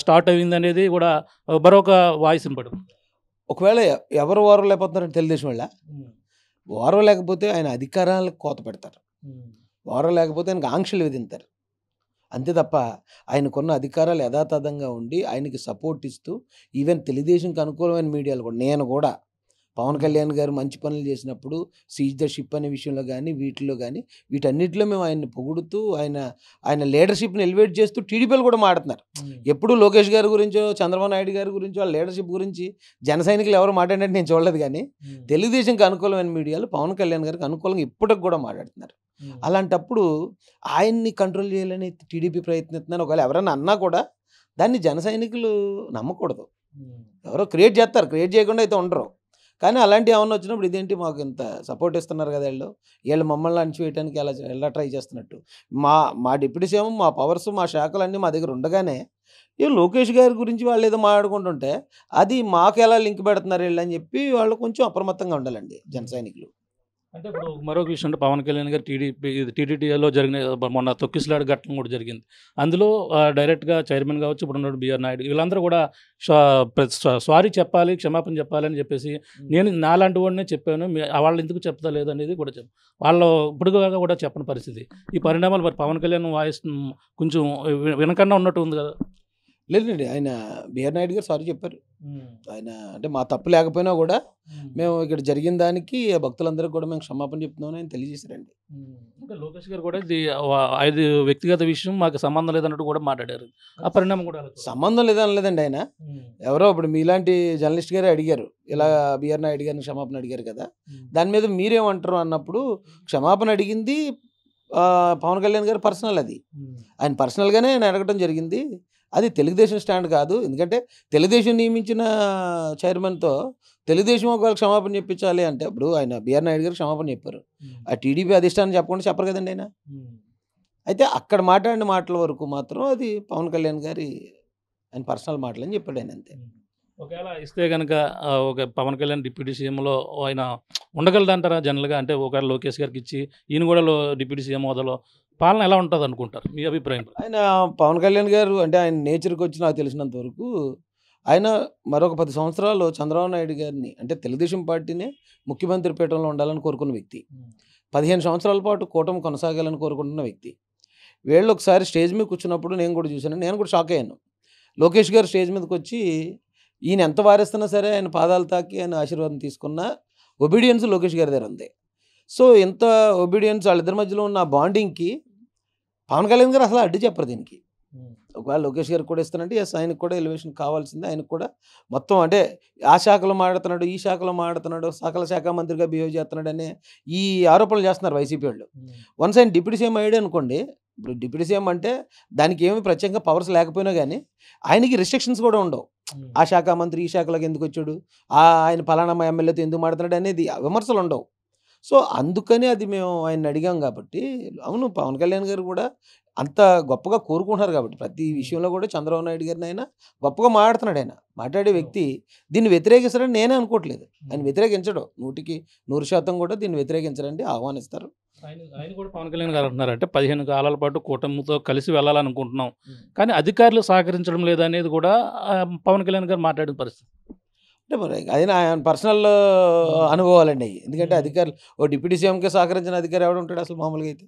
స్టార్ట్ అయింది అనేది కూడా మరొక వాయిస్ వినపడింది. ఒకవేళ ఎవరు వారం లేకపోతున్నారంటే తెలుగుదేశం వల్ల వారం లేకపోతే ఆయన అధికారాలకు కోత పెడతారు, వారం లేకపోతే ఆయనకు ఆంక్షలు విధింతారు. అంతే తప్ప ఆయనకున్న అధికారాలు యథాతథంగా ఉండి ఆయనకి సపోర్ట్ ఇస్తూ ఈవెన్ తెలుగుదేశంకి అనుకూలమైన మీడియాలు కూడా, నేను కూడా పవన్ కళ్యాణ్ గారు మంచి పనులు చేసినప్పుడు సీజ్ ద షిప్ అనే విషయంలో కానీ వీటిలో కానీ వీటన్నిటిలో మేము ఆయన్ని పొగుడుతూ ఆయన లీడర్షిప్ని ఎలివేట్ చేస్తూ టీడీపీలు కూడా మాట్లాడుతున్నారు. ఎప్పుడు లోకేష్ గారి గురించో చంద్రబాబు నాయుడు గారి గురించో వాళ్ళ లీడర్షిప్ గురించి జన సైనికులు ఎవరు మాట్లాడినట్టు నేను చూడలేదు, కానీ తెలుగుదేశంకి అనుకూలమైన మీడియాలు పవన్ కళ్యాణ్ గారికి అనుకూలంగా ఇప్పటికి కూడా మాట్లాడుతున్నారు. అలాంటప్పుడు ఆయన్ని కంట్రోల్ చేయాలని టీడీపీ ప్రయత్నిస్తున్నారు. ఒకవేళ ఎవరైనా అన్నా కూడా దాన్ని జన సైనికులు నమ్మకూడదు. ఎవరో క్రియేట్ చేస్తారు, క్రియేట్ చేయకుండా అయితే ఉండరు. కానీ అలాంటివి ఏమన్నా వచ్చినప్పుడు ఇదేంటి మాకు ఇంత సపోర్ట్ ఇస్తున్నారు కదా, వీళ్ళు మమ్మల్ని అణచివేయడానికి ఎలా ట్రై చేస్తున్నట్టు. మా డిప్యూటీ సీఎం, మా పవర్స్, మా శాఖలన్నీ మా దగ్గర ఉండగానే ఈ లోకేష్ గారి గురించి వాళ్ళు ఏదో మాట్లాడుకుంటుంటే అది మాకు ఎలా లింక్ పెడుతున్నారు వీళ్ళు అని చెప్పి వాళ్ళు కొంచెం అప్రమత్తంగా ఉండాలండి జన సైనికులు. అంటే ఇప్పుడు మరొక విషయం అంటే పవన్ కళ్యాణ్ గారు టీటీడీలో జరిగిన మొన్న తొక్కిసలాడు ఘటన కూడా జరిగింది. అందులో డైరెక్ట్గా చైర్మన్ కావచ్చు, ఇప్పుడు ఉన్న బిఆర్ నాయుడు వీళ్ళందరూ కూడా సారీ చెప్పాలి, క్షమాపణ చెప్పాలి అని చెప్పేసి నేను నాలాంటి వాడినే చెప్పాను, వాళ్ళు ఎందుకు చెప్తలేదు అనేది కూడా వాళ్ళు ఇప్పుడుగా కూడా చెప్పని పరిస్థితి. ఈ పరిణామాలు మరి పవన్ కళ్యాణ్ వాయిస్ కొంచెం వెనకన్నా ఉన్నట్టు ఉంది కదా. లేదండి, ఆయన బిఆర్ నాయుడు గారు సారీ చెప్పారు. ఆయన అంటే మా తప్పు లేకపోయినా కూడా మేము ఇక్కడ జరిగిన దానికి భక్తులందరికీ కూడా మేము క్షమాపణ చెప్తున్నామని ఆయన తెలియజేశారండి. అంటే లోకేష్ గారు కూడా ఇది వ్యక్తిగత విషయం, మాకు సంబంధం లేదన్నట్టు కూడా మాట్లాడారు. ఆ పరిణామం కూడా సంబంధం లేదనలేదండి ఆయన. ఎవరో ఇప్పుడు మీలాంటి జర్నలిస్ట్ గారే అడిగారు, ఇలా బిఆర్ నాయుడు గారిని క్షమాపణ అడిగారు కదా, దాని మీద మీరేమంటారు అన్నప్పుడు క్షమాపణ అడిగింది పవన్ కళ్యాణ్ గారు పర్సనల్, అది ఆయన పర్సనల్గానే ఆయన అడగడం జరిగింది. అది తెలుగుదేశం స్టాండ్ కాదు. ఎందుకంటే తెలుగుదేశం నియమించిన చైర్మన్తో తెలుగుదేశం ఒకవేళ క్షమాపణ చెప్పించాలి అంటే ఇప్పుడు ఆయన బిఆర్ నాయుడు గారు క్షమాపణ చెప్పారు, ఆ టీడీపీ అధిష్టానం చెప్పకుండా చెప్పరు కదండి ఆయన. అయితే అక్కడ మాట్లాడిన మాటల వరకు మాత్రం అది పవన్ కళ్యాణ్ గారి ఆయన పర్సనల్ మాటలు అని చెప్పాడు ఆయన, అంతే. ఒకవేళ ఇస్తే కనుక ఒక పవన్ కళ్యాణ్ డిప్యూటీ సీఎంలో ఆయన ఉండగలదంటారా జనరల్గా? అంటే ఒకవేళ లోకేష్ గారికి ఇచ్చి ఈయన కూడా డిప్యూటీ సీఎం హోదాలో పాలన ఎలా ఉంటుంది అనుకుంటారు, మీ అభిప్రాయం? ఆయన పవన్ కళ్యాణ్ గారు అంటే ఆయన నేచర్కి వచ్చి నాకు తెలిసినంత వరకు ఆయన మరొక 10 సంవత్సరాలు చంద్రబాబు నాయుడు గారిని అంటే తెలుగుదేశం పార్టీనే ముఖ్యమంత్రి పీఠంలో ఉండాలని కోరుకున్న వ్యక్తి, 15 సంవత్సరాల పాటు కూటమి కొనసాగాలని కోరుకుంటున్న వ్యక్తి. వీళ్ళు ఒకసారి స్టేజ్ మీద కూర్చున్నప్పుడు నేను కూడా చూశాను, నేను కూడా షాక్ అయ్యాను. లోకేష్ గారు స్టేజ్ మీదకి వచ్చి ఈయన ఎంత వారిస్తున్నా సరే ఆయన పాదాలు తాకి ఆయన ఆశీర్వాదం తీసుకున్న ఒబీడియన్స్ లోకేష్ గారి దగ్గర ఉంది. సో ఇంత ఒబీడియన్స్ వాళ్ళిద్దరి మధ్యలో ఉన్న బాండింగ్కి పవన్ కళ్యాణ్ గారు అసలు అడ్డు చెప్పరు దీనికి. ఒకవేళ లోకేష్ గారికి కూడా ఇస్తానంటే ఎస్, ఆయనకు కూడా ఎలివేషన్ కావాల్సిందే. ఆయనకు కూడా మొత్తం అంటే ఆ శాఖలో మాడుతున్నాడు, ఈ శాఖలో మాడుతున్నాడు, సకల శాఖ మంత్రిగా బిహేవ్ చేస్తున్నాడు అనే ఈ ఆరోపణలు చేస్తున్నారు వైసీపీ వాళ్ళు. వన్స్ ఆయన డిప్యూటీ సీఎం అయ్యాడు అనుకోండి, ఇప్పుడు డిప్యూటీ సీఎం అంటే దానికి ఏమి ప్రత్యేకంగా పవర్స్ లేకపోయినా కానీ ఆయనకి రిస్ట్రిక్షన్స్ కూడా ఉండవు. ఆ శాఖ మంత్రి ఈ శాఖలోకి ఎందుకు వచ్చాడు, ఆయన పలానా ఎమ్మెల్యేతో ఎందుకు మాడుతున్నాడు అనేది విమర్శలు ఉండవు. సో అందుకని అది మేము ఆయన అడిగాం కాబట్టి. అవును, పవన్ కళ్యాణ్ గారు కూడా అంత గొప్పగా కోరుకుంటున్నారు కాబట్టి ప్రతి విషయంలో కూడా చంద్రబాబు నాయుడు గారిని ఆయన గొప్పగా మాట్లాడుతున్నాడు. ఆయన మాట్లాడే వ్యక్తి దీన్ని వ్యతిరేకిస్తారని నేనే అనుకోవట్లేదు. ఆయన వ్యతిరేకించడు, 100% కూడా దీన్ని వ్యతిరేకించరండి, ఆహ్వానిస్తారు. ఆయన కూడా పవన్ కళ్యాణ్ గారు అంటున్నారు అంటే 15 కాలాల పాటు కూటమితో కలిసి వెళ్ళాలనుకుంటున్నాం, కానీ అధికారులు సహకరించడం లేదనేది కూడా పవన్ కళ్యాణ్ గారు మాట్లాడిన పరిస్థితి. అంటే మరి అది ఆయన పర్సనల్ అనుభవాలండి. ఎందుకంటే అధికారులు ఓ డిప్యూటీ సీఎంకే సహకరించిన అధికారి ఎవడు ఉంటాడు అసలు మామూలుగా అయితే?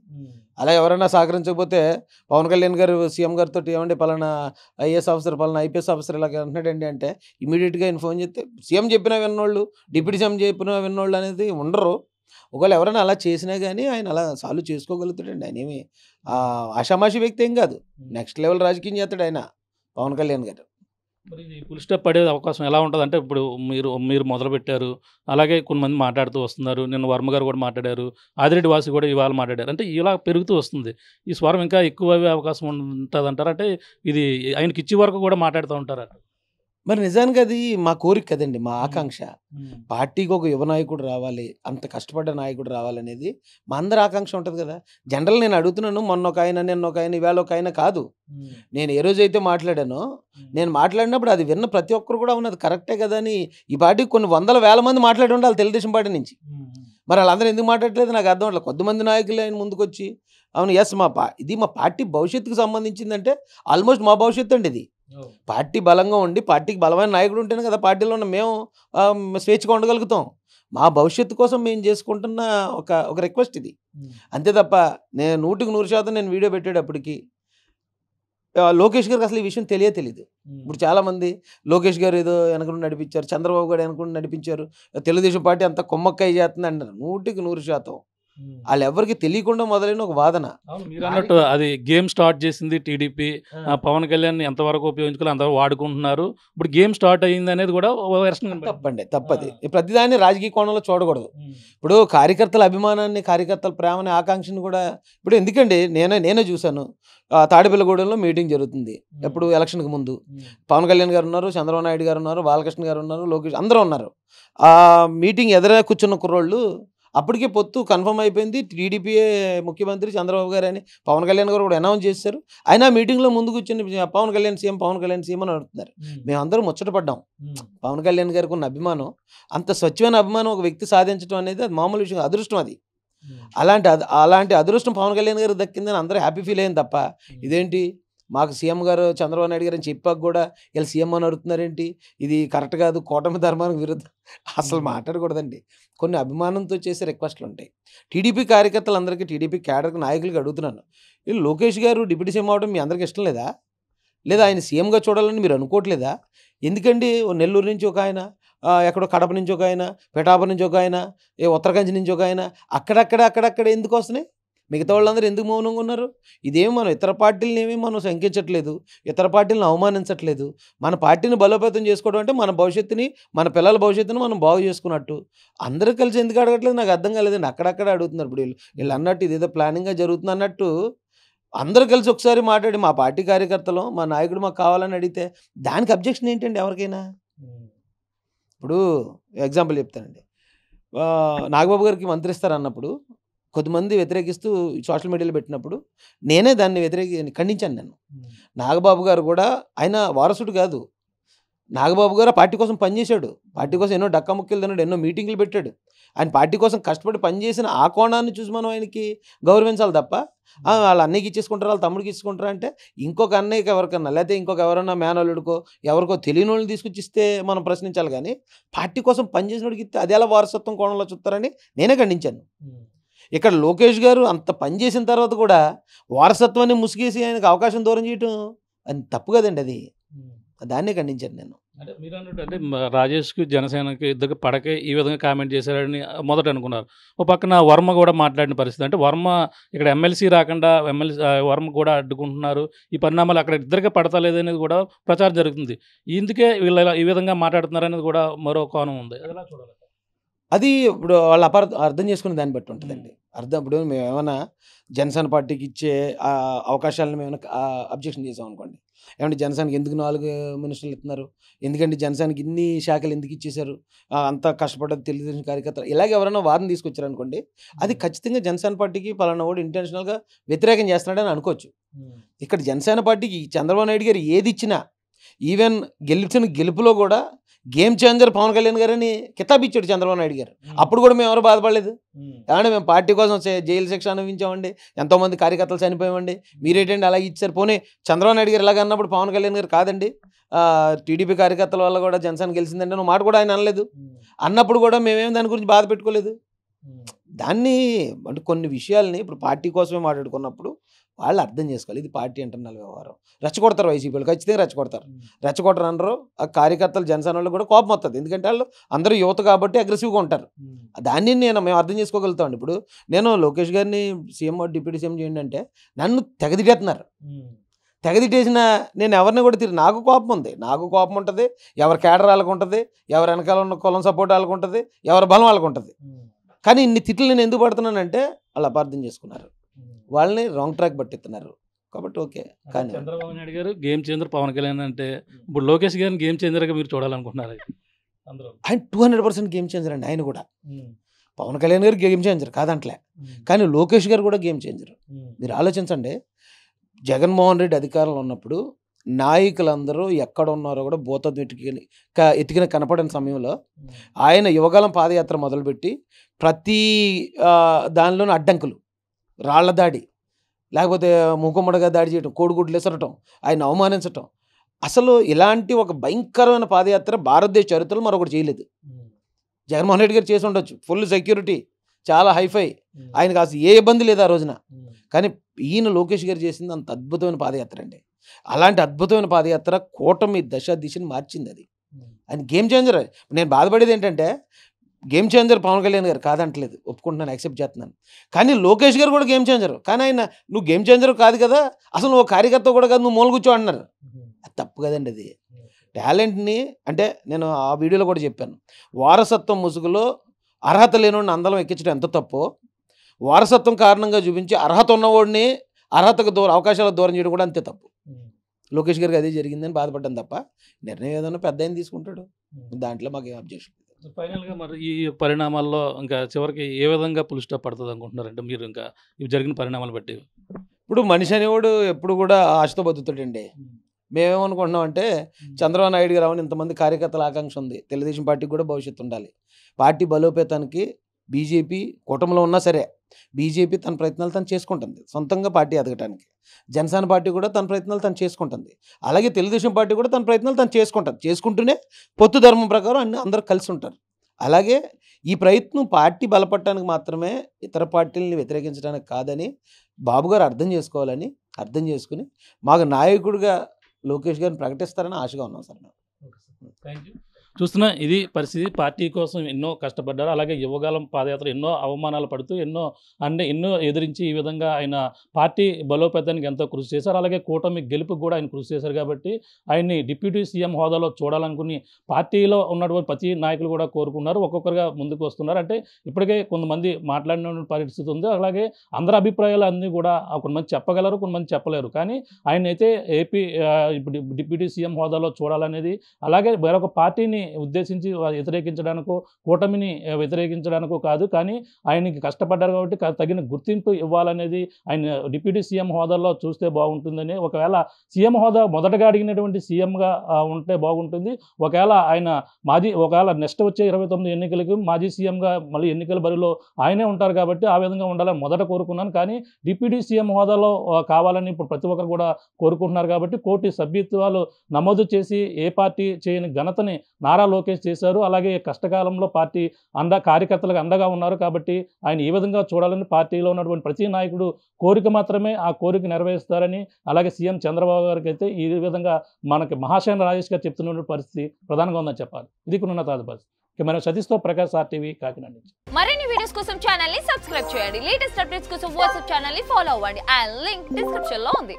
అలా ఎవరైనా సహకరించకపోతే పవన్ కళ్యాణ్ గారు సీఎం గారితో ఏమంటే పలానా ఐఏఎస్ ఆఫీసర్, పలానా ఐపీఎస్ ఆఫీసర్ ఇలాగ అంటున్నాడండి అంటే ఇమీడియట్గా ఆయన ఫోన్ చేస్తే సీఎం చెప్పినా విన్నోళ్ళు, డిప్యూటీ సీఎం చెప్పినా విన్నోళ్ళు అనేది ఉండరు. ఒకవేళ ఎవరైనా అలా చేసినా కానీ ఆయన అలా సాల్వ్ చేసుకోగలుగుతాడండి. ఆయన ఏమి ఆషామాషి వ్యక్తి ఏం కాదు, నెక్స్ట్ లెవెల్ రాజకీయం చేస్తాడు ఆయన పవన్ కళ్యాణ్ గారు. మరి ఇది ఫుల్ స్టాప్ పడే అవకాశం ఎలా ఉంటుంది అంటే ఇప్పుడు మీరు మొదలుపెట్టారు, అలాగే కొంతమంది మాట్లాడుతూ వస్తున్నారు, నిన్న వర్మ గారు కూడా మాట్లాడారు, ఆదిరెడ్డి వాసి కూడా ఇవాళ మాట్లాడారు, అంటే ఇలా పెరుగుతూ వస్తుంది ఈ స్వరం, ఇంకా ఎక్కువ అవకాశం ఉంటుంది అంటారు. అంటే ఇది ఆయనకి ఇచ్చే వరకు కూడా మాట్లాడుతూ ఉంటారు. మరి నిజానికి అది మా కోరిక కదండి, మా ఆకాంక్ష. పార్టీకి ఒక యువ నాయకుడు రావాలి, అంత కష్టపడ్డ నాయకుడు రావాలనేది మా అందరి ఆకాంక్ష ఉంటుంది కదా. జనరల్ నేను అడుగుతున్నాను, మొన్న ఒక ఆయన, నిన్న ఒక ఆయన, ఇవాళ ఒక ఆయన కాదు. నేను ఏ రోజైతే మాట్లాడానో, నేను మాట్లాడినప్పుడు అది విన్న ప్రతి ఒక్కరు కూడా ఉన్నది కరెక్టే కదా అని ఈ పార్టీకి కొన్ని వందల వేల మంది మాట్లాడి ఉండాలి తెలుగుదేశం పార్టీ నుంచి. మరి వాళ్ళందరూ ఎందుకు మాట్లాడలేదు నాకు అర్థం అవ్వట్లేదు. కొద్దిమంది నాయకులు ఆయన ముందుకొచ్చి అవును ఎస్ ఇది మా పార్టీ భవిష్యత్తుకు సంబంధించిందంటే ఆల్మోస్ట్ మా భవిష్యత్తు అండి ఇది. పార్టీ బలంగా ఉండి పార్టీకి బలమైన నాయకుడు ఉంటేనే కదా పార్టీలో ఉన్న మేము స్వేచ్ఛగా ఉండగలుగుతాం. మా భవిష్యత్తు కోసం మేము చేసుకుంటున్న ఒక రిక్వెస్ట్ ఇది, అంతే తప్ప నేను 100% నేను వీడియో పెట్టేటప్పటికి లోకేష్ గారికి అసలు ఈ విషయం తెలియదు. ఇప్పుడు చాలామంది లోకేష్ గారు ఏదో వెనక నడిపించారు, చంద్రబాబు గారు వెనక నడిపించారు, తెలుగుదేశం పార్టీ అంతా కొమ్మక్కయ్య చేస్తుంది అంటారు. 100% వాళ్ళు ఎవరికి తెలియకుండా మొదలైన ఒక వాదన. మీరు అన్నట్టు అది గేమ్ స్టార్ట్ చేసింది టీడీపీ. పవన్ కళ్యాణ్ ఎంతవరకు ఉపయోగించుకోవాలి అంతవరకు వాడుకుంటున్నారు. ఇప్పుడు గేమ్ స్టార్ట్ అయ్యింది అనేది కూడా తప్పది. ప్రతిదాన్ని రాజకీయ కోణంలో చూడకూడదు. ఇప్పుడు కార్యకర్తల అభిమానాన్ని, కార్యకర్తల ప్రేమని, ఆకాంక్షని కూడా ఇప్పుడు ఎందుకండి నేనే చూశాను. తాడేపల్లిగూడెంలో మీటింగ్ జరుగుతుంది ఎప్పుడు ఎలక్షన్కి ముందు. పవన్ కళ్యాణ్ గారు ఉన్నారు, చంద్రబాబు నాయుడు గారు ఉన్నారు, బాలకృష్ణ గారు ఉన్నారు, లోకేష్ అందరూ ఉన్నారు. ఆ మీటింగ్ ఎదురుగా కూర్చున్న కుర్రోళ్ళు అప్పటికే పొత్తు కన్ఫర్మ్ అయిపోయింది, టీడీపీయే ముఖ్యమంత్రి చంద్రబాబు గారు అని పవన్ కళ్యాణ్ గారు కూడా అనౌన్స్ చేశారు. అయినా మీటింగ్లో ముందు కూర్చొని పవన్ కళ్యాణ్ సీఎం అని అడుగుతున్నారు. మేమందరం ముచ్చటపడ్డాం. పవన్ కళ్యాణ్ గారికి ఉన్న అభిమానం, అంత స్వచ్ఛమైన అభిమానం ఒక వ్యక్తి సాధించడం అనేది అది మామూలు విషయం, అదృష్టం అది. అలాంటి అదృష్టం పవన్ కళ్యాణ్ గారికి దక్కిందని అందరూ హ్యాపీ ఫీల్ అయింది తప్ప ఇదేంటి మాకు సీఎం గారు చంద్రబాబు నాయుడు గారు అని చెప్పాక కూడా వీళ్ళు సీఎం అని అడుగుతున్నారేంటి, ఇది కరెక్ట్ కాదు, కూటమి ధర్మానికి విరుద్ధం, అసలు మాట్లాడకూడదండి. కొన్ని అభిమానంతో చేసే రిక్వెస్ట్లు ఉంటాయి. టీడీపీ కార్యకర్తలందరికీ, టీడీపీ క్యాడర్కి, నాయకులకి అడుగుతున్నాను, వీళ్ళు లోకేష్ గారు డిప్యూటీ సీఎం అవడం మీ అందరికీ ఇష్టం లేదా ఆయన సీఎంగా చూడాలని మీరు అనుకోవట్లేదా? ఎందుకండి నెల్లూరు నుంచి ఒక ఆయన, ఎక్కడో కడప నుంచి ఒక ఆయన, పిఠాపురం నుంచి ఒక ఆయన, ఉత్తరకాంచి నుంచి ఒక ఆయన, అక్కడక్కడ ఎందుకు వస్తున్నాయి? మిగతా వాళ్ళందరూ ఎందుకు మౌనంగా ఉన్నారు? ఇదేమి మనం ఇతర పార్టీలను ఏమీ మనం శంకించట్లేదు, ఇతర పార్టీలను అవమానించట్లేదు. మన పార్టీని బలోపేతం చేసుకోవడం అంటే మన భవిష్యత్తుని, మన పిల్లల భవిష్యత్తుని మనం బాగు చేసుకున్నట్టు. అందరూ కలిసి ఎందుకు అడగట్లేదు నాకు అర్థం కాలేదండి. అక్కడక్కడ అడుగుతున్నారు. ఇప్పుడు వీళ్ళు అన్నట్టు ఇదేదో ప్లానింగ్గా జరుగుతుంది అన్నట్టు అందరూ కలిసి ఒకసారి మాట్లాడి మా పార్టీ కార్యకర్తలు, మా నాయకుడు మాకు కావాలని అడిగితే దానికి అబ్జెక్షన్ ఏంటండి ఎవరికైనా? ఇప్పుడు ఎగ్జాంపుల్ చెప్తానండి. నాగబాబు గారికి మంత్రి ఇస్తారన్నప్పుడు కొద్దిమంది వ్యతిరేకిస్తూ సోషల్ మీడియాలో పెట్టినప్పుడు నేనే దాన్ని ఖండించాను. నేను నాగబాబు గారు కూడా ఆయన వారసుడు కాదు. నాగబాబు గారు పార్టీ కోసం పనిచేశాడు, పార్టీ కోసం ఎన్నో డక్కాముక్కలు తిన్నాడు, ఎన్నో మీటింగ్లు పెట్టాడు. ఆయన పార్టీ కోసం కష్టపడి పనిచేసిన ఆ కోణాన్ని చూసి మనం ఆయనకి గౌరవించాలి తప్ప వాళ్ళ అన్నయ్యకి ఇచ్చేసుకుంటారు, వాళ్ళ తమ్ముడికి ఇచ్చుకుంటారా అంటే ఇంకొక అన్నయ్యకి ఎవరికన్నా, లేకపోతే ఇంకొక ఎవరన్నా మేనల్లుడికో ఎవరికో తెలియని వాళ్ళని తీసుకొచ్చి ఇస్తే మనం ప్రశ్నించాలి. కానీ పార్టీ కోసం పనిచేసినోడికి ఇస్తే అది ఎలా వారసత్వం కోణంలో చూస్తారని నేనే ఖండించాను. ఇక్కడ లోకేష్ గారు అంత పని చేసిన తర్వాత కూడా వారసత్వాన్ని ముసిగేసి ఆయనకు అవకాశం దూరం చేయటం అది తప్పు కదండి. అది దాన్నే ఖండించాను నేను. అంటే మీరు అన్నట్టు అంటే రాజేష్కి జనసేనకి ఇద్దరికి పడకే ఈ విధంగా కామెంట్ చేశారని మొదట అనుకున్నారు. ఓ పక్కన వర్మ కూడా మాట్లాడిన పరిస్థితి. అంటే వర్మ ఇక్కడ ఎమ్మెల్సీ రాకుండా వర్మ కూడా అడ్డుకుంటున్నారు. ఈ పరిణామాలు అక్కడ ఇద్దరికే పడతలేదనేది కూడా ప్రచారం జరుగుతుంది. ఇందుకే వీళ్ళు ఈ విధంగా మాట్లాడుతున్నారు అనేది కూడా మరో కోణం ఉంది. అది ఎలా చూడాలి? అది ఇప్పుడు వాళ్ళు అర్థం చేసుకునే దాన్ని బట్టి ఉంటుందండి. ఇప్పుడు మేము ఏమైనా జనసేన పార్టీకి ఇచ్చే అవకాశాలను మేము అబ్జెక్షన్ చేసాం అనుకోండి, ఏమంటే జనసేనకి ఎందుకు 4 మినిస్టర్లు ఇస్తున్నారు, ఎందుకంటే జనసేనకి ఇన్ని శాఖలు ఎందుకు ఇచ్చేశారు, అంత కష్టపడ్డది తెలుగుదేశం కార్యకర్తలు, ఇలాగ ఎవరైనా వాదన తీసుకొచ్చారు అనుకోండి, అది ఖచ్చితంగా జనసేన పార్టీకి పలానా వాడు ఇంటెన్షనల్గా వ్యతిరేకం చేస్తున్నాడని అనుకోవచ్చు. ఇక్కడ జనసేన పార్టీకి చంద్రబాబు నాయుడు గారు ఏది ఇచ్చినా, ఈవెన్ గెలుపులో కూడా గేమ్ చేంజర్ పవన్ కళ్యాణ్ గారని కితాబ్ ఇచ్చాడు చంద్రబాబు నాయుడు గారు. అప్పుడు కూడా మేము ఎవరు బాధపడలేదు. ఏమంటే మేము పార్టీ కోసం జైలు శిక్ష అనుభవించామండి, ఎంతోమంది కార్యకర్తలు చనిపోయామండి, మీరేంటండి అలాగే ఇచ్చారు. పోనీ చంద్రబాబు నాయుడు గారు ఇలాగ అన్నప్పుడు పవన్ కళ్యాణ్ గారు కాదండి టీడీపీ కార్యకర్తల వల్ల కూడా జనసేన గెలిచిందంటే నువ్వు మాట కూడా ఆయన అనలేదు. అన్నప్పుడు కూడా మేమేం దాని గురించి బాధ పెట్టుకోలేదు. దాన్ని అంటే కొన్ని విషయాల్ని ఇప్పుడు పార్టీ కోసమే మాట్లాడుకున్నప్పుడు వాళ్ళు అర్థం చేసుకోవాలి. ఇది పార్టీ ఇంటర్నల్ వ్యవహారం. రెచ్చగొడతారు వైసీపీలు, ఖచ్చితంగా రెచ్చగొట్టరు అనరు. ఆ కార్యకర్తలు జనసేన వాళ్ళు కూడా కోపం వస్తుంది. ఎందుకంటే వాళ్ళు అందరూ యువత కాబట్టి అగ్రెసివ్గా ఉంటారు. దాన్ని మేము అర్థం చేసుకోగలుగుతాం. ఇప్పుడు నేను లోకేష్ గారిని సీఎం డిప్యూటీ సీఎం చేయండి అంటే నన్ను తెగదిటేస్తున్నారు. తెగదిటేసిన నేను ఎవరిని కూడా నాకు కోపం ఉంది, నాకు కోపం ఉంటుంది. ఎవరి కేడర్ వాళ్ళకు ఉంటుంది, ఎవరి వెనకాల ఉన్న కులం సపోర్ట్ వాళ్ళకు ఉంటుంది, ఎవరి బలం వాళ్ళకు ఉంటుంది. కానీ ఇన్ని తిట్లు నేను ఎందుకు పడుతున్నానంటే వాళ్ళు అపార్థం చేసుకున్నారు, వాళ్ళని రాంగ్ ట్రాక్ పట్టిస్తున్నారు. కాబట్టి ఓకే. కానీ చంద్రబాబు నాయుడు గారు గేమ్ చేంజర్, పవన్ కళ్యాణ్ అంటే ఇప్పుడు లోకేష్ గారిని గేమ్ చేంజర్గా మీరు చూడాలనుకుంటున్నారు అందరూ? ఆయన 200% గేమ్ చేంజర్ అండి. ఆయన కూడా పవన్ కళ్యాణ్ గారు గేమ్ చేంజర్ కాదంటలే, కానీ లోకేష్ గారు కూడా గేమ్ చేంజర్. మీరు ఆలోచించండి, జగన్మోహన్ రెడ్డి అధికారంలో ఉన్నప్పుడు నాయకులందరూ ఎక్కడ ఉన్నారో కూడా భూతద్దు ఎతికిన కనపడిన సమయంలో ఆయన యువగలం పాదయాత్ర మొదలుపెట్టి ప్రతి దానిలోనూ అడ్డంకులు, రాళ్ల దాడి, లేకపోతే మూకుమ్మడిగా దాడి చేయటం, కోడిగుడ్లు ఎసరటం, ఆయన అవమానించటం, అసలు ఇలాంటి ఒక భయంకరమైన పాదయాత్ర భారతదేశ చరిత్రలో మరొకటి చేయలేదు. జగన్మోహన్ రెడ్డి గారు చేసి ఉండొచ్చు, ఫుల్ సెక్యూరిటీ, చాలా హైఫై, ఆయనకు అసలు ఏ ఇబ్బంది లేదు ఆ రోజున. కానీ ఈయన లోకేష్ గారు చేసింది అంత అద్భుతమైన పాదయాత్ర అండి. అలాంటి అద్భుతమైన పాదయాత్ర కూటమి దశ దిశని మార్చింది. అది ఆయన గేమ్ చేంజర్. నేను బాధపడేది ఏంటంటే గేమ్ చేంజర్ పవన్ కళ్యాణ్ గారు కాదంటలేదు, ఒప్పుకుంటున్నాను, యాక్సెప్ట్ చేస్తున్నాను. కానీ లోకేష్ గారు కూడా గేమ్ చేంజర్. కానీ ఆయన నువ్వు గేమ్ చేంజర్ కాదు కదా, అసలు నువ్వు కార్యకర్త కూడా కాదు, నువ్వు మూల కూర్చో అంటున్నారు. అది తప్పు కదండి. అది టాలెంట్ని, అంటే నేను ఆ వీడియోలో కూడా చెప్పాను, వారసత్వం ముసుగులో అర్హత లేనివాడిని అందలం ఎక్కించడం ఎంత తప్పో, వారసత్వం కారణంగా చూపించి అర్హత ఉన్నవాడిని అర్హతకు అవకాశాలకు దూరం చేయడం కూడా అంతే తప్పు. లోకేష్ గారికి అదే జరిగిందని బాధపడ్డాను తప్ప, నిర్ణయం ఏదైనా పెద్ద ఆయన తీసుకుంటాడు, దాంట్లో మాకు ఏం అబ్జెక్షన్. ఫైనల్గా మరి ఈ పరిణామాల్లో ఇంకా చివరికి ఏ విధంగా పుల్ స్టాప్ పడుతుంది అనుకుంటున్నారంటే మీరు, ఇంకా ఇవి జరిగిన పరిణామాలు బట్టి? ఇప్పుడు మనిషి అనేవాడు ఎప్పుడు కూడా ఆశతో బతుకుతాడండి. మేమేమనుకుంటున్నాం అంటే చంద్రబాబు నాయుడు గారు రావని ఇంతమంది కార్యకర్తల ఆకాంక్ష ఉంది, తెలుగుదేశం పార్టీకి కూడా భవిష్యత్తు ఉండాలి. పార్టీ బలోపేతానికి బీజేపీ కూటమిలో ఉన్నా సరే బీజేపీ తన ప్రయత్నాలు తను చేసుకుంటుంది, సొంతంగా పార్టీ ఎదగటానికి. జనసేన పార్టీ కూడా తన ప్రయత్నాలు తను చేసుకుంటుంది. అలాగే తెలుగుదేశం పార్టీ కూడా తన ప్రయత్నాలు తను చేసుకుంటుంది. చేసుకుంటూనే పొత్తు ధర్మం ప్రకారం అందరూ కలిసి ఉంటారు. అలాగే ఈ ప్రయత్నం పార్టీ బలపడటానికి మాత్రమే, ఇతర పార్టీలని వ్యతిరేకించడానికి కాదని బాబు గారు అర్థం చేసుకోవాలని, అర్థం చేసుకుని మాకు నాయకుడిగా లోకేష్ గారిని ప్రకటిస్తారని ఆశగా ఉన్నాం సార్. Thank you. చూస్తున్నా ఇది పరిస్థితి. పార్టీ కోసం ఎన్నో కష్టపడ్డారు. అలాగే యువగాలం పాదయాత్ర ఎన్నో అవమానాలు పడుతూ ఎన్నో ఎదిరించి ఈ విధంగా ఆయన పార్టీ బలోపేతానికి ఎంతో కృషి చేశారు. అలాగే కూటమి గెలుపుకు కూడా ఆయన కృషి చేశారు. కాబట్టి ఆయన్ని డిప్యూటీ సీఎం హోదాలో చూడాలనుకుని పార్టీలో ఉన్నటువంటి ప్రతి నాయకులు కూడా కోరుకున్నారు. ఒక్కొక్కరుగా ముందుకు వస్తున్నారు. అంటే ఇప్పటికే కొంతమంది మాట్లాడిన పరిస్థితి ఉంది. అలాగే అందరి అభిప్రాయాలు అన్నీ కూడా కొంతమంది చెప్పగలరు, కొంతమంది చెప్పలేరు. కానీ ఆయన అయితే ఏపీ డిప్యూటీ సీఎం హోదాలో చూడాలనేది, అలాగే వేరొక పార్టీని ఉద్దేశించి వ్యతిరేకించడానికో కూటమిని వ్యతిరేకించడానికో కాదు, కానీ ఆయనకి కష్టపడ్డారు కాబట్టి తగిన గుర్తింపు ఇవ్వాలనేది ఆయన డిప్యూటీ సీఎం హోదాలో చూస్తే బాగుంటుందని, ఒకవేళ సీఎం హోదా మొదటగా అడిగినటువంటి సీఎంగా ఉంటే బాగుంటుంది. ఒకవేళ నెక్స్ట్ వచ్చే 29 ఎన్నికలకి మాజీ సీఎంగా మళ్ళీ ఎన్నికల బరిలో ఆయనే ఉంటారు కాబట్టి ఆ విధంగా ఉండాలని మొదట కోరుకున్నాను. కానీ డిప్యూటీ సీఎం హోదాలో కావాలని ఇప్పుడు ప్రతి ఒక్కరు కూడా కోరుకుంటున్నారు. కాబట్టి కోటి సభ్యత్వాలు నమోదు చేసి ఏ పార్టీ చేయని ఘనతని నారా లోకేష్ చేశారు. అలాగే కష్టకాలంలో పార్టీ కార్యకర్తలకు అండగా ఉన్నారు. కాబట్టి ఆయన ఈ విధంగా చూడాలని పార్టీలో ఉన్నటువంటి ప్రతి నాయకుడు కోరిక మాత్రమే, ఆ కోరిక నెరవేరుస్తారని, అలాగే సీఎం చంద్రబాబు గారికి అయితే ఈ విధంగా మనకి మహాశయన రాజేష్ గారు చెప్తున్న పరిస్థితి ప్రధానంగా ఉందని చెప్పాలి. ఇది కూడా ఉన్న తాజా పరిస్థితి. కెమెరా సతీష్తో ప్రకాష్, RTV కాకినాడ నుంచి. మరిన్ని వీడియోస్ కోసం ఛానల్ ని సబ్స్క్రైబ్ చేయండి. లేటెస్ట్ అప్డేట్స్ కోసం వాట్సాప్ ఛానల్ ని ఫాలో అవ్వండి. అండ్ లింక్ డిస్క్రిప్షన్ లో ఉంది.